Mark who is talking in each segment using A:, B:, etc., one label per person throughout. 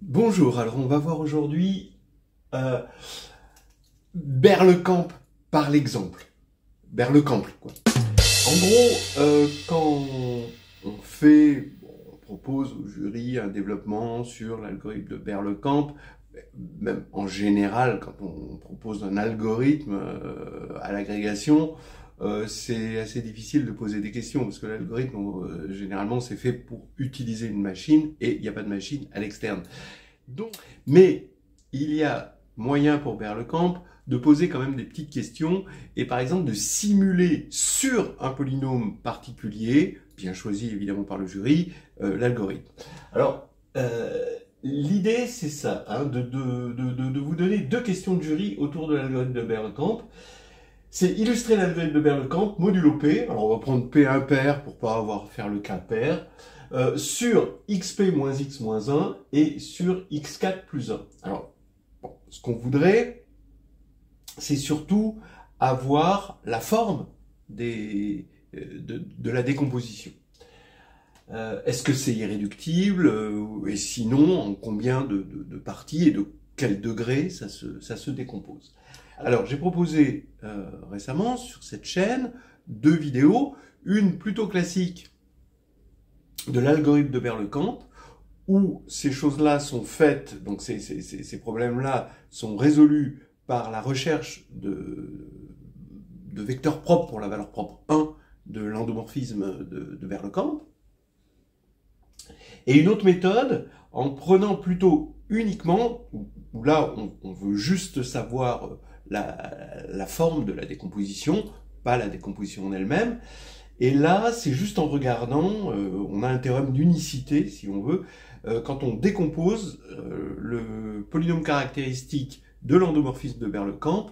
A: Bonjour, alors on va voir aujourd'hui euh, Berlekamp par l'exemple. Berlekamp, quoi. En gros, quand on propose au jury un développement sur l'algorithme de Berlekamp, même en général, quand on propose un algorithme à l'agrégation, c'est assez difficile de poser des questions parce que l'algorithme, généralement, c'est fait pour utiliser une machine et il n'y a pas de machine à l'externe. Donc, mais il y a moyen pour Berlekamp de poser quand même des petites questions et par exemple de simuler sur un polynôme particulier, bien choisi évidemment par le jury, l'algorithme. Alors, l'idée c'est ça, hein, de vous donner deux questions de jury autour de l'algorithme de Berlekamp. C'est illustrer l'algorithme de Berlekamp modulo P. Alors on va prendre P impair pour pas avoir à faire le cas pair. Sur xp moins x moins 1 et sur x4 plus 1. Alors, bon, ce qu'on voudrait, c'est surtout avoir la forme de la décomposition. Est-ce que c'est irréductible et sinon, en combien de parties et de quel degré ça se décompose. Alors, j'ai proposé récemment sur cette chaîne deux vidéos, une plutôt classique de l'algorithme de Berlekamp, où ces choses-là sont faites, donc ces problèmes-là sont résolus par la recherche de vecteurs propres pour la valeur propre 1 de l'endomorphisme de Berlekamp. Et une autre méthode, en prenant plutôt uniquement, où là on veut juste savoir la forme de la décomposition, pas la décomposition en elle-même. Et là, c'est juste en regardant, on a un théorème d'unicité, si on veut, quand on décompose le polynôme caractéristique de l'endomorphisme de Berlekamp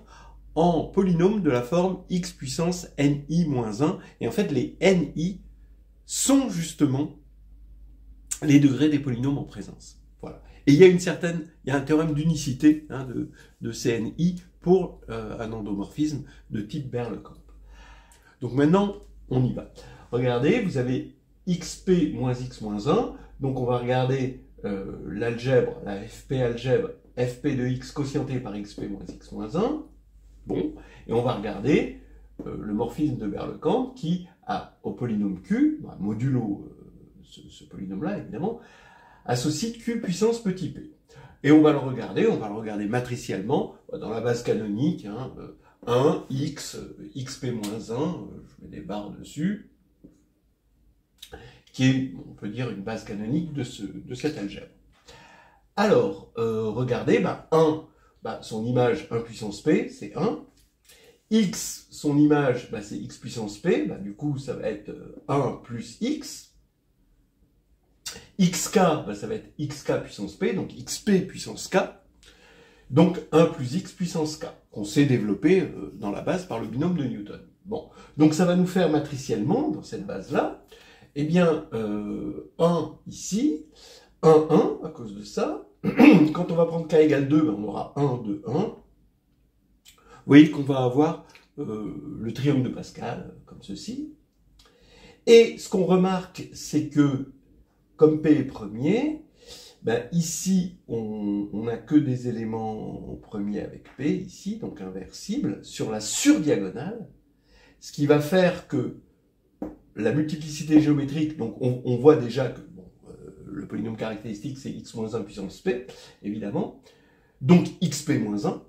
A: en polynôme de la forme x puissance ni-1. Et en fait, les ni sont justement les degrés des polynômes en présence. Voilà. Et il y a un théorème d'unicité hein, de CNI pour un endomorphisme de type Berlekamp. Donc maintenant, on y va. Regardez, vous avez xp moins x moins 1. Donc on va regarder l'algèbre, la fp algèbre, fp de x quotienté par xp moins x moins 1. Bon, et on va regarder le morphisme de Berlekamp qui a au polynôme q, modulo ce polynôme-là évidemment, associe q puissance petit p. Et on va le regarder matriciellement dans la base canonique, hein, 1, x, xp-1, je mets des barres dessus, qui est, on peut dire, une base canonique de cette algèbre. Alors, regardez, 1, son image 1 puissance p, c'est 1. X, son image, c'est x puissance p, du coup, ça va être 1 plus x. Xk, ça va être xk puissance p, donc xp puissance k. Donc 1 plus x puissance k, qu'on sait développer dans la base par le binôme de Newton. Bon, donc ça va nous faire matriciellement, dans cette base-là, eh bien, 1 ici, 1, 1, à cause de ça. Quand on va prendre k égale 2, on aura 1, 2, 1. Vous voyez qu'on va avoir le triangle de Pascal, comme ceci. Et ce qu'on remarque, c'est que, comme P est premier, ici, on n'a que des éléments premiers avec P, ici, donc inversible, sur la surdiagonale, ce qui va faire que la multiplicité géométrique, donc on voit déjà que le polynôme caractéristique, c'est x-1 puissance P, évidemment, donc xp-1.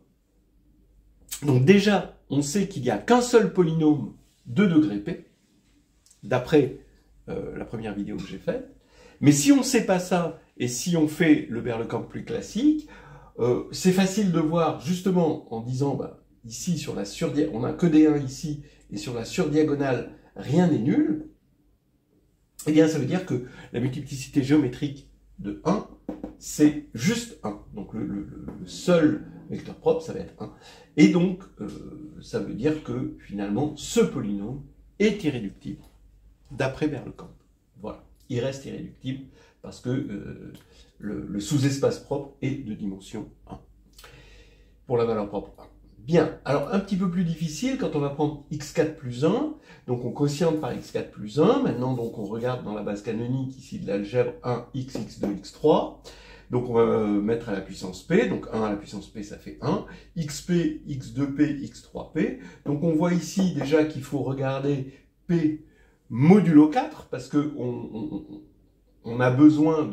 A: Donc déjà, on sait qu'il n'y a qu'un seul polynôme de degré P, d'après la première vidéo que j'ai faite. Mais si on ne sait pas ça, et si on fait le Berlekamp plus classique, c'est facile de voir, justement, en disant, ici, sur la surdiagonale, on n'a que des 1 ici, et sur la surdiagonale, rien n'est nul. Eh bien, ça veut dire que la multiplicité géométrique de 1, c'est juste 1. Donc, le seul vecteur propre, ça va être 1. Et donc, ça veut dire que, finalement, ce polynôme est irréductible, d'après Berlekamp. Voilà. Il reste irréductible parce que le sous-espace propre est de dimension 1 pour la valeur propre 1. Bien, alors un petit peu plus difficile quand on va prendre x4 plus 1, donc on quotiente par x4 plus 1, maintenant donc on regarde dans la base canonique ici de l'algèbre 1, x, x2, x3, Donc on va mettre à la puissance p, donc 1 à la puissance p ça fait 1, xp, x2p, x3p. Donc on voit ici déjà qu'il faut regarder p modulo 4, parce que on a besoin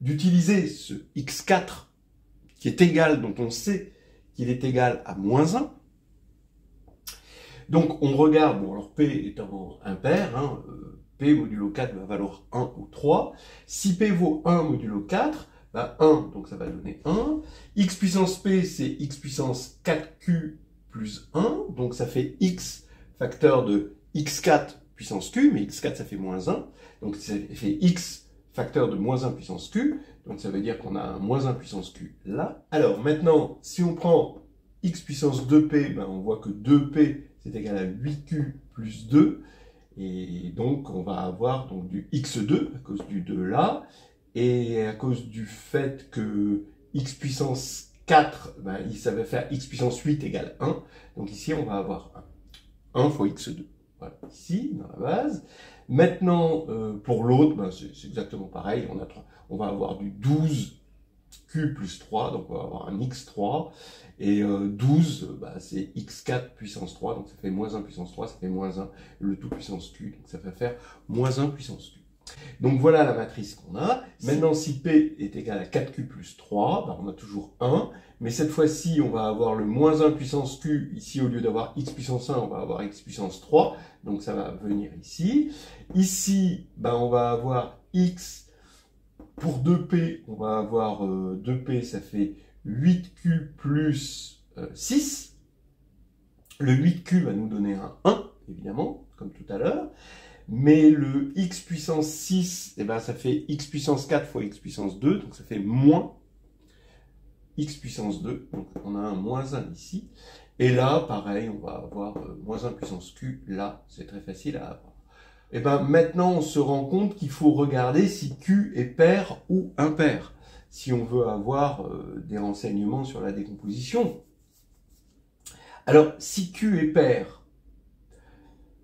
A: d'utiliser ce x4 qui est égal, dont on sait qu'il est égal à moins 1. Donc on regarde, bon alors p étant impair, hein, p modulo 4 va valoir 1 ou 3. Si p vaut 1 modulo 4, bah 1, donc ça va donner 1. X puissance p, c'est x puissance 4q plus 1, donc ça fait x facteur de x4 puissance q, mais x4 ça fait moins 1, donc ça fait x facteur de moins 1 puissance q, donc ça veut dire qu'on a un moins 1 puissance q là. Alors maintenant, si on prend x puissance 2p, ben on voit que 2p c'est égal à 8q plus 2, et donc on va avoir donc du x2 à cause du 2 là, et à cause du fait que x puissance 4, ben, ça va faire x puissance 8 égale 1, donc ici on va avoir 1 fois x2. Voilà, ici, dans la base. Maintenant, pour l'autre, ben, c'est exactement pareil. On va avoir du 12q plus 3, donc on va avoir un x3. Et 12, ben, c'est x4 puissance 3, donc ça fait moins 1 puissance 3, ça fait moins 1 le tout puissance q, donc ça va faire moins 1 puissance q. Donc voilà la matrice qu'on a. Maintenant, si P est égal à 4Q plus 3, ben on a toujours 1. Mais cette fois-ci, on va avoir le moins 1 puissance Q. Ici, au lieu d'avoir X puissance 1, on va avoir X puissance 3. Donc ça va venir ici. Ici, ben on va avoir X. Pour 2P, on va avoir 2P, ça fait 8Q plus 6. Le 8Q va nous donner un 1, évidemment, comme tout à l'heure. Mais le x puissance 6, eh ben, ça fait x puissance 4 fois x puissance 2, donc ça fait moins x puissance 2, donc on a un moins 1 ici. Et là, pareil, on va avoir moins 1 puissance q, là, c'est très facile à avoir. Et ben maintenant, on se rend compte qu'il faut regarder si q est pair ou impair, si on veut avoir des renseignements sur la décomposition. Alors, si q est pair,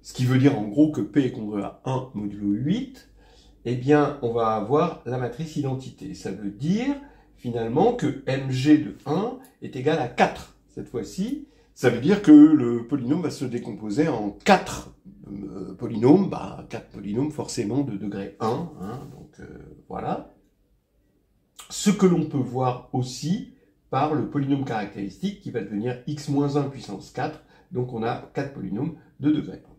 A: ce qui veut dire en gros que P est congruent à 1 modulo 8, eh bien, on va avoir la matrice identité. Ça veut dire, finalement, que mg de 1 est égal à 4. Cette fois-ci, ça veut dire que le polynôme va se décomposer en 4 polynômes, 4 polynômes forcément de degré 1. Hein, donc, voilà. Ce que l'on peut voir aussi par le polynôme caractéristique qui va devenir x-1 puissance 4. Donc, on a 4 polynômes de degré 1.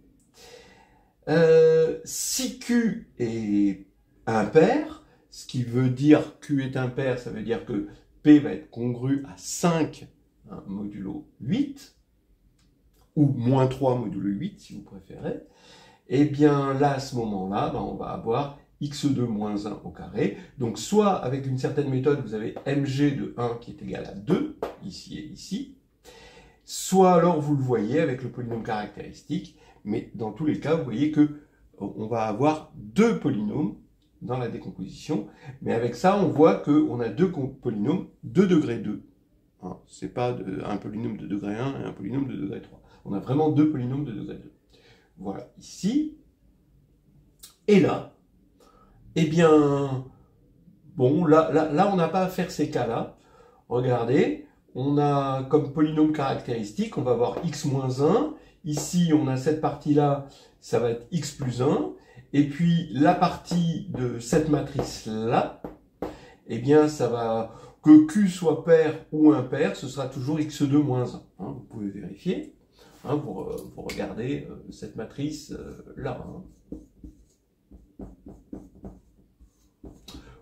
A: Si Q est impair, ce qui veut dire Q est impair, ça veut dire que P va être congru à 5 hein, modulo 8, ou moins 3 modulo 8 si vous préférez, et bien là, à ce moment-là, ben, on va avoir x2 moins 1 au carré. Donc soit avec une certaine méthode, vous avez mg de 1 qui est égal à 2, ici et ici, soit alors vous le voyez avec le polynôme caractéristique, mais dans tous les cas, vous voyez que on va avoir deux polynômes dans la décomposition, mais avec ça, on voit qu'on a deux polynômes de degré 2. Hein, c'est pas un polynôme de degré 1 et un polynôme de degré 3. On a vraiment deux polynômes de degré 2. Voilà, ici. Et là, eh bien, bon, là on n'a pas à faire ces cas-là. Regardez, on a comme polynôme caractéristique, on va avoir x moins 1. Ici, on a cette partie-là, ça va être x plus 1. Et puis, la partie de cette matrice-là, eh bien, ça va, que Q soit pair ou impair, ce sera toujours x2 moins 1. Hein, vous pouvez vérifier, hein, pour regarder cette matrice-là. Hein.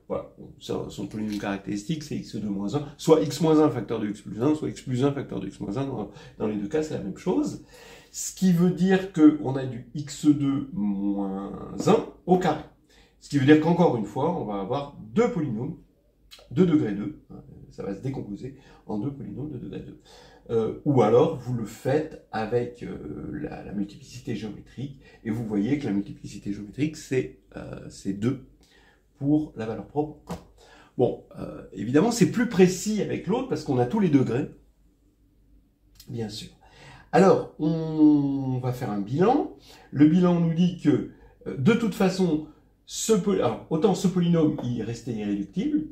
A: Voilà, son polynôme caractéristique, c'est x2 moins 1, soit x moins 1 facteur de x plus 1, soit x plus 1 facteur de x moins 1, dans les deux cas, c'est la même chose. Ce qui veut dire qu'on a du x2 moins 1 au carré. Ce qui veut dire qu'encore une fois, on va avoir deux polynômes de degré 2, ça va se décomposer en deux polynômes de degré 2. Ou alors, vous le faites avec la multiplicité géométrique, et vous voyez que la multiplicité géométrique, c'est 2 pour la valeur propre 1. Bon, évidemment, c'est plus précis avec l'autre, parce qu'on a tous les degrés, bien sûr. Alors, on va faire un bilan. Le bilan nous dit que, de toute façon, autant ce polynôme, il restait irréductible,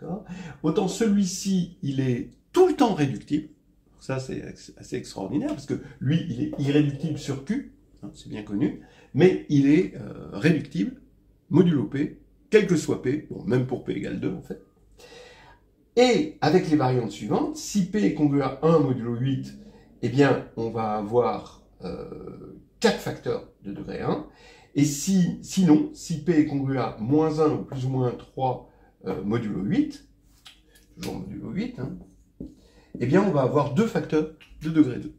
A: d'accord? Autant celui-ci, il est tout le temps réductible. Ça, c'est assez extraordinaire, parce que lui, il est irréductible sur Q, hein, c'est bien connu, mais il est réductible, modulo P, quel que soit P, bon, même pour P égale 2, en fait. Et avec les variantes suivantes, si P est congruent à 1 modulo 8, eh bien, on va avoir 4 facteurs de degré 1. Et sinon, si P est congruent à moins 1 ou plus ou moins 3 modulo 8, toujours modulo 8, hein, eh bien, on va avoir 2 facteurs de degré 2.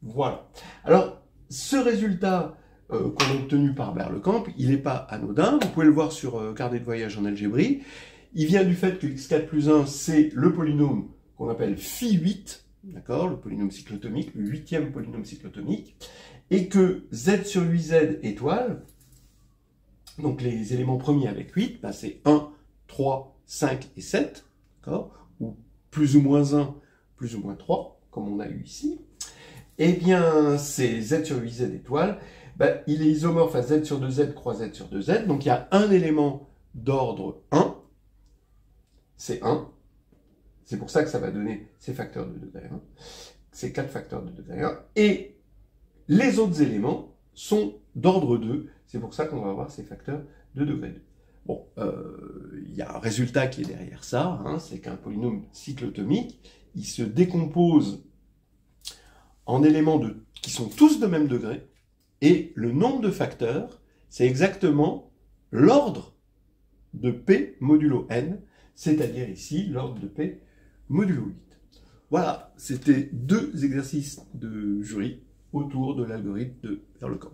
A: Voilà. Alors, ce résultat qu'on a obtenu par Berlekamp, il n'est pas anodin. Vous pouvez le voir sur carnet de voyage en algébrie. Il vient du fait que x4 plus 1, c'est le polynôme qu'on appelle phi8, d'accord, le polynôme cyclotomique, le 8e polynôme cyclotomique, et que z sur 8z étoile, donc les éléments premiers avec 8, bah c'est 1, 3, 5 et 7, d'accord, ou plus ou moins 1, plus ou moins 3, comme on a eu ici. Eh bien, c'est z sur 8z étoile, bah, il est isomorphe à z sur 2z croix z sur 2z, donc il y a un élément d'ordre 1, c'est 1, c'est pour ça que ça va donner ces facteurs de degré 1, ces 4 facteurs de degré 1, et les autres éléments sont d'ordre 2, c'est pour ça qu'on va avoir ces facteurs de degré 2. Bon, il y a un résultat qui est derrière ça, hein, c'est qu'un polynôme cyclotomique, il se décompose en éléments qui sont tous de même degré, et le nombre de facteurs, c'est exactement l'ordre de P modulo n, c'est-à-dire ici l'ordre de P modulo 8. Voilà, c'était 2 exercices de jury autour de l'algorithme de Berlekamp.